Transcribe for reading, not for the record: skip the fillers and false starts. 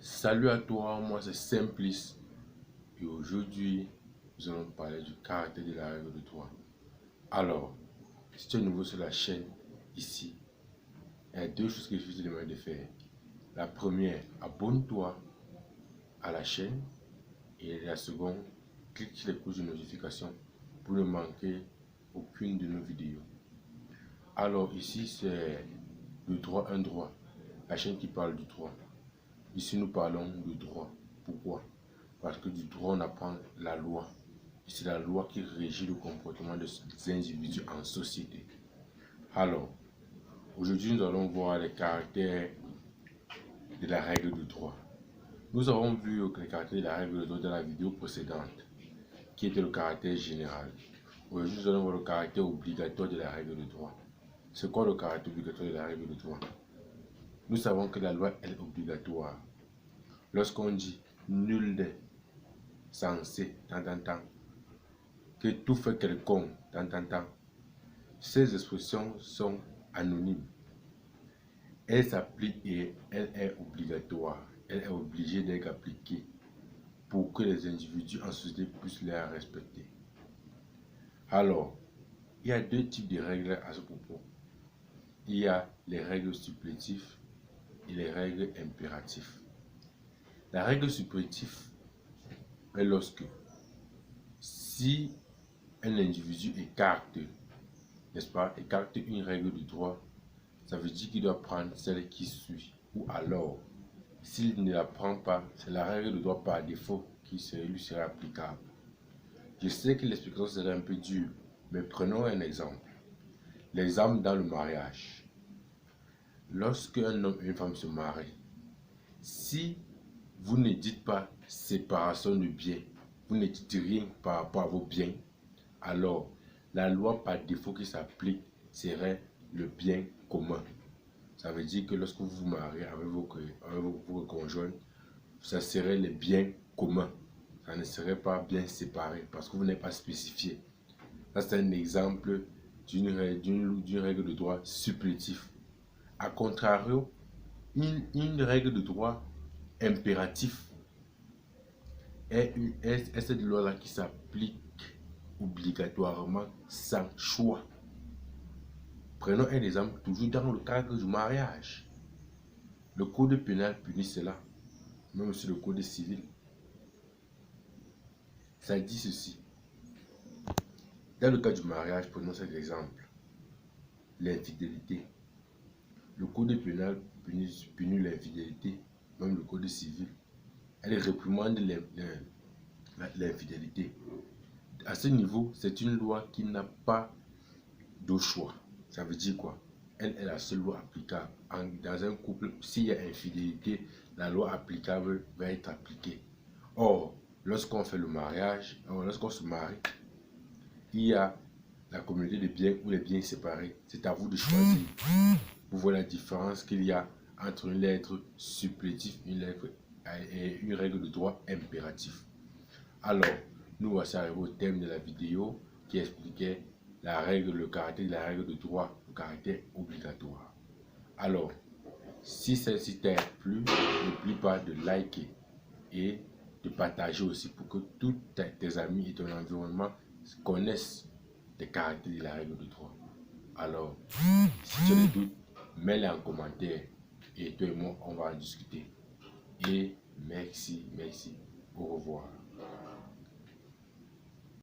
Salut à toi, moi c'est Simplice et aujourd'hui nous allons parler du caractère de la règle de 3. Alors, si tu es nouveau sur la chaîne, ici, il y a deux choses que je te demande de faire. La première, abonne-toi à la chaîne et la seconde, clique sur les cloches de notification pour ne manquer aucune de nos vidéos. Alors ici c'est le droit, un droit, la chaîne qui parle du droit. Ici, nous parlons de droit. Pourquoi? Parce que du droit, on apprend la loi. C'est la loi qui régit le comportement des individus en société. Alors, aujourd'hui, nous allons voir les caractères de la règle de droit. Nous avons vu les caractères de la règle de droit dans la vidéo précédente, qui était le caractère général. Aujourd'hui, nous allons voir le caractère obligatoire de la règle de droit. C'est quoi le caractère obligatoire de la règle de droit? Nous savons que la loi est obligatoire. Lorsqu'on dit nul n'est censé, que tout fait quelconque, ces expressions sont anonymes. Elles s'appliquent et elle est obligatoire. Elle est obligée d'être appliquée pour que les individus en société puissent les respecter. Alors, il y a deux types de règles à ce propos. Il y a les règles supplétives et les règles impératives. La règle supplétive est lorsque, si un individu écarte, n'est-ce pas, écarte une règle de droit, ça veut dire qu'il doit prendre celle qui suit. Ou alors, s'il ne la prend pas, c'est la règle de droit par défaut qui lui sera applicable. Je sais que l'explication sera un peu dure, mais prenons un exemple. L'exemple dans le mariage. Lorsque un homme et une femme se marient, si vous ne dites pas séparation de biens, vous ne dites rien par rapport à vos biens, alors la loi par défaut qui s'applique serait le bien commun. Ça veut dire que lorsque vous vous mariez avec vos conjoints, ça serait les biens communs. Ça ne serait pas bien séparé parce que vous n'êtes pas spécifié. Ça, c'est un exemple d'une règle de droit supplétif. A contrario, une règle de droit impératif est cette loi-là qui s'applique obligatoirement sans choix. Prenons un exemple toujours dans le cadre du mariage. Le code pénal punit cela, même sur le code civil. Ça dit ceci. Dans le cas du mariage, prenons cet exemple. L'infidélité. Le code pénal punit l'infidélité, même le code civil. Elle réprimande l'infidélité. À ce niveau, c'est une loi qui n'a pas de choix. Ça veut dire quoi? Elle est la seule loi applicable. Dans un couple, s'il y a infidélité, la loi applicable va être appliquée. Or, lorsqu'on fait le mariage, lorsqu'on se marie, il y a la communauté de biens ou les biens séparés. C'est à vous de choisir. Vous voyez la différence qu'il y a entre une lettre supplétive et une règle de droit impératif. Alors, nous voici arrivés au thème de la vidéo qui expliquait le caractère de la règle de droit, le caractère obligatoire. Alors, si celle-ci t'a plu, n'oublie pas de liker et de partager aussi pour que tous tes amis et ton environnement connaissent les caractères de la règle de droit. Alors, si tu as des doutes, mets-les en commentaire et toi et moi, on va en discuter. Et merci, au revoir.